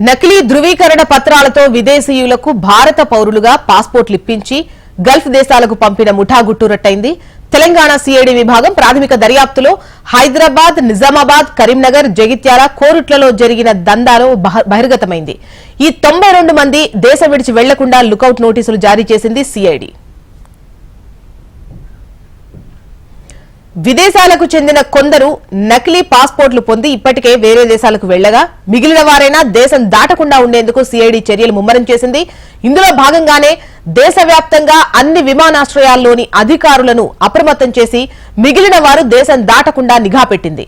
నకిలీ ధృవీకరణ పత్రాలతో విదేశీయులకు భారత పౌరులుగా పాస్పోర్ట్లు ఇప్పించి గల్ఫ్ దేశాలకు పంపిన ముఠా గుట్టురట్టయింది. తెలంగాణ సిఐడి విభాగం ప్రాథమిక దర్యాప్తులో హైదరాబాద్, నిజామాబాద్, కరీంనగర్, జగిత్యాల, కోరుట్లలో జరిగిన దందాలో బహిర్గతమైంది. ఈ 92 మంది దేశం విడిచి వెళ్లకుండా లుకౌట్ నోటీసులు జారీ చేసింది సిఐడి. విదేశాలకు చెందిన కొందరు నకిలీ పాస్పోర్ట్లు పొంది ఇప్పటికే వేరే దేశాలకు వెళ్లగా మిగిలిన వారైనా దేశం దాటకుండా ఉండేందుకు సిఐడి చర్యలు ముమ్మరం చేసింది. ఇందులో భాగంగానే దేశవ్యాప్తంగా అన్ని విమానాశ్రయాల్లోని అధికారులను అప్రమత్తం చేసి మిగిలిన వారు దేశం దాటకుండా నిఘా పెట్టింది.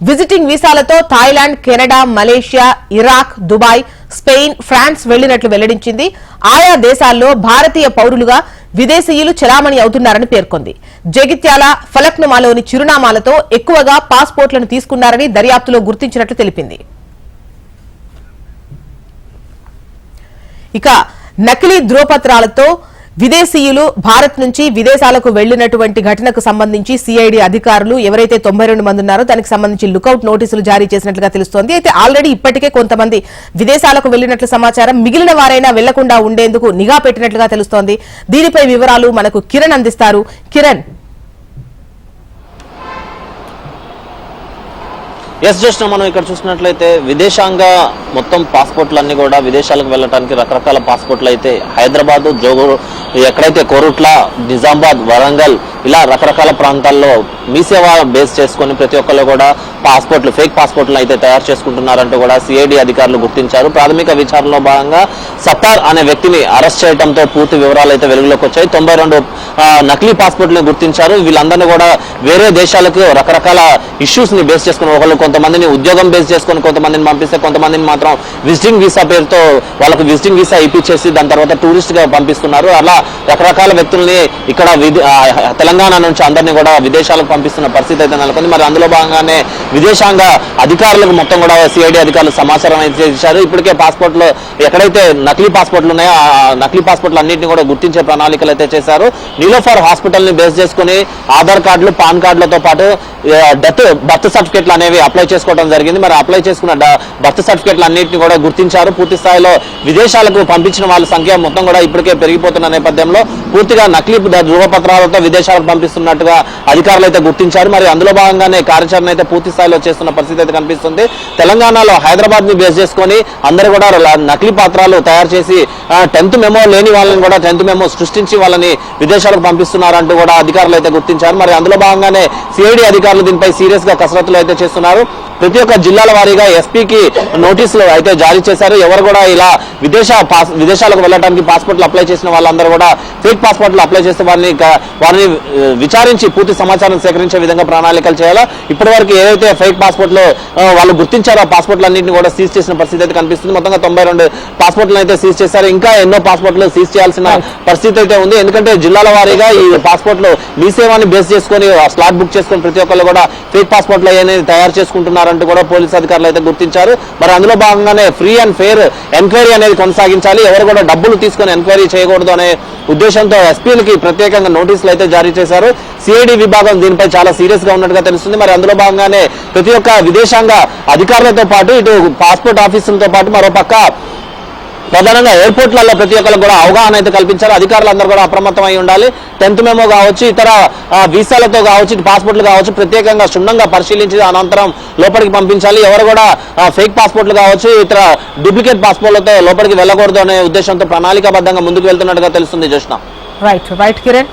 విజిటింగ్ వీసాలతో Thailand, Canada, Malaysia, Iraq, Dubai, Spain, France వెళ్లినట్లు వెల్లడించింది. ఆయా దేశాల్లో భారతీయ పౌరులుగా విదేశీయులు చలామణి అవుతున్నారని పేర్కొంది. జగిత్యాల, ఫలక్నుమాలోని చిరునామాలతో ఎక్కువగా పాస్పోర్ట్లను తీసుకున్నారని దర్యాప్తులో గుర్తించినట్లు తెలిపింది. ఇక నకిలీ ధృవపత్రాలతో విదేశీయులు భారత్ నుంచి విదేశాలకు వెళ్లినటువంటి ఘటనకు సంబంధించి సిఐడి అధికారులు ఎవరైతే 92 మంది ఉన్నారో దానికి సంబంధించి లుకౌట్ నోటీసులు జారీ చేసినట్లుగా తెలుస్తోంది. అయితే ఆల్రెడీ ఇప్పటికే కొంతమంది విదేశాలకు వెళ్లినట్లు సమాచారం. మిగిలిన వారైనా వెళ్లకుండా ఉండేందుకు నిఘా పెట్టినట్లుగా తెలుస్తోంది. దీనిపై వివరాలు మనకు కిరణ్ అందిస్తారు. కిరణ్, ఎస్ జస్ట్ మనం ఇక్కడ చూసినట్లయితే విదేశాంగ మొత్తం పాస్పోర్ట్లు అన్ని కూడా విదేశాలకు వెళ్ళడానికి రకరకాల పాస్పోర్ట్లు అయితే హైదరాబాద్, ఎక్కడైతే కోరుట్ల, నిజామాబాద్, వరంగల్ ఇలా రకరకాల ప్రాంతాల్లో మీ సేవ బేస్ చేసుకుని ప్రతి ఒక్కళ్ళు కూడా పాస్పోర్ట్లు, ఫేక్ పాస్పోర్ట్లు అయితే తయారు చేసుకుంటున్నారంటూ కూడా సిఐడి అధికారులు గుర్తించారు. ప్రాథమిక విచారణలో భాగంగా సత్తార్ అనే వ్యక్తిని అరెస్ట్ చేయడంతో పూర్తి వివరాలు అయితే వెలుగులోకి వచ్చాయి. 92 నకిలీ పాస్పోర్ట్లను గుర్తించారు. వీళ్ళందరినీ కూడా వేరే దేశాలకు రకరకాల ఇష్యూస్ ని బేస్ చేసుకుని ఒకళ్ళు కొంతమందిని ఉద్యోగం బేస్ చేసుకుని కొంతమందిని పంపిస్తే కొంతమందిని మాత్రం విజిటింగ్ వీసా పేరుతో వాళ్ళకు విజిటింగ్ వీసా ఇప్పించేసి దాని తర్వాత టూరిస్ట్ గా పంపిస్తున్నారు. అలా రకరకాల వ్యక్తుల్ని ఇక్కడ తెలంగాణ నుంచి అందరినీ కూడా విదేశాలకు పంపిస్తున్న పరిస్థితి అయితే నెలకొంది. మరి అందులో భాగంగానే విదేశాంగ అధికారులకు మొత్తం కూడా సిఐడి అధికారులు సమాచారం అయితే ఇచ్చారు. ఇప్పటికే పాస్పోర్ట్లు ఎక్కడైతే నకిలీ పాస్పోర్ట్లు ఉన్నాయో ఆ నకిలీ పాస్పోర్ట్లు అన్నింటినీ కూడా గుర్తించే ప్రణాళికలు అయితే చేశారు. నీలోఫర్ హాస్పిటల్ ని బేస్ చేసుకుని ఆధార్ కార్డులు, పాన్ కార్డులతో పాటు బర్త్ సర్టిఫికేట్లు అనేవి అప్లై చేసుకోవడం జరిగింది. మరి అప్లై చేసుకున్న బర్త్ సర్టిఫికేట్లు అన్నింటినీ కూడా గుర్తించారు. పూర్తి స్థాయిలో విదేశాలకు పంపించిన వాళ్ళ సంఖ్య మొత్తం కూడా ఇప్పటికే పెరిగిపోతున్న నేపథ్యంలో పూర్తిగా నకిలీ ధృవపత్రాలతో విదేశాలకు పంపిస్తున్నట్టుగా అధికారులు అయితే గుర్తించారు. మరి అందులో భాగంగానే కార్యాచరణ అయితే పూర్తి స్థాయిలో చేస్తున్న పరిస్థితి అయితే కనిపిస్తుంది. తెలంగాణలో హైదరాబాద్ ని బేస్ చేసుకుని అందరూ కూడా నకిలీ పత్రాలు తయారు చేసి 10th మెమో లేని వాళ్ళని కూడా 10th మెమో సృష్టించి వాళ్ళని విదేశాలకు పంపిస్తున్నారంటూ కూడా అధికారులు అయితే గుర్తించారు. మరి అందులో భాగంగానే సిఐడి అధికారులు దీనిపై సీరియస్ గా కసరత్తులు అయితే చేస్తున్నారు. ప్రతి ఒక్క జిల్లాల వారీగా ఎస్పీకి నోటీసులు అయితే జారీ చేశారు. ఎవరు కూడా ఇలా విదేశాలకు వెళ్ళడానికి పాస్పోర్ట్లు అప్లై చేసిన వాళ్ళందరూ కూడా ఫేక్ పాస్పోర్ట్లు అప్లై చేస్తే వారిని విచారించి పూర్తి సమాచారం సేకరించే విధంగా ప్రణాళికలు చేయాలా. ఇప్పటి వరకు ఏదైతే ఫేక్ పాస్పోర్ట్లు వాళ్ళు గుర్తించారో ఆ పాస్పోర్ట్లు అన్నింటినీ కూడా సీజ్ చేసిన పరిస్థితి అయితే కనిపిస్తుంది. మొత్తంగా 92 పాస్పోర్ట్లు అయితే సీజ్ చేశారు. ఇంకా ఎన్నో పాస్పోర్ట్లు సీజ్ చేయాల్సిన పరిస్థితి అయితే ఉంది. ఎందుకంటే జిల్లాల వారీగా ఈ పాస్పోర్ట్లు మీ సేవాన్ని బేస్ చేసుకుని స్లాట్ బుక్ చేసుకుని ప్రతి ఒక్కళ్ళు కూడా ఫేక్ పాస్పోర్ట్లు అనేది తయారు చేసుకుంటున్నారంటూ కూడా పోలీసు అధికారులు అయితే గుర్తించారు. మరి అందులో భాగంగానే ఫ్రీ అండ్ ఫెయిర్ ఎంక్వైరీ అనేది కొనసాగించాలి. ఎవరు కూడా డబ్బులు తీసుకుని ఎంక్వైరీ చేయకూడదు అనే ఉద్దేశంతో ఎస్పీలకి ప్రత్యేకంగా నోటీసులు అయితే జారీ చేశారు. సిఐడి విభాగం దీనిపై చాలా సీరియస్ గా ఉన్నట్టుగా తెలుస్తుంది. మరి అందులో భాగంగానే ప్రతి ఒక్క విదేశాంగ అధికారులతో పాటు ఇటు పాస్పోర్ట్ ఆఫీసులతో పాటు మరోపక్క ప్రధానంగా ఎయిర్పోర్ట్లలో ప్రతి ఒక్కరికి కూడా అవగాహన అయితే కల్పించారు. అధికారులందరూ కూడా అప్రమత్తమై ఉండాలి. 10th మెమో కావచ్చు, ఇతర వీసాలతో కావచ్చు, పాస్పోర్ట్లు కావచ్చు ప్రత్యేకంగా క్షుణ్ణంగా పరిశీలించి అనంతరం లోపలికి పంపించాలి. ఎవరు కూడా ఫేక్ పాస్పోర్ట్లు కావచ్చు, ఇతర డూప్లికేట్ పాస్పోర్ట్లతో లోపలికి వెళ్ళకూడదు అనే ఉద్దేశంతో ప్రణాళికాబద్ధంగా ముందుకు వెళ్తున్నట్టుగా తెలుస్తుంది. జోష్న. రైట్ కిరణ్.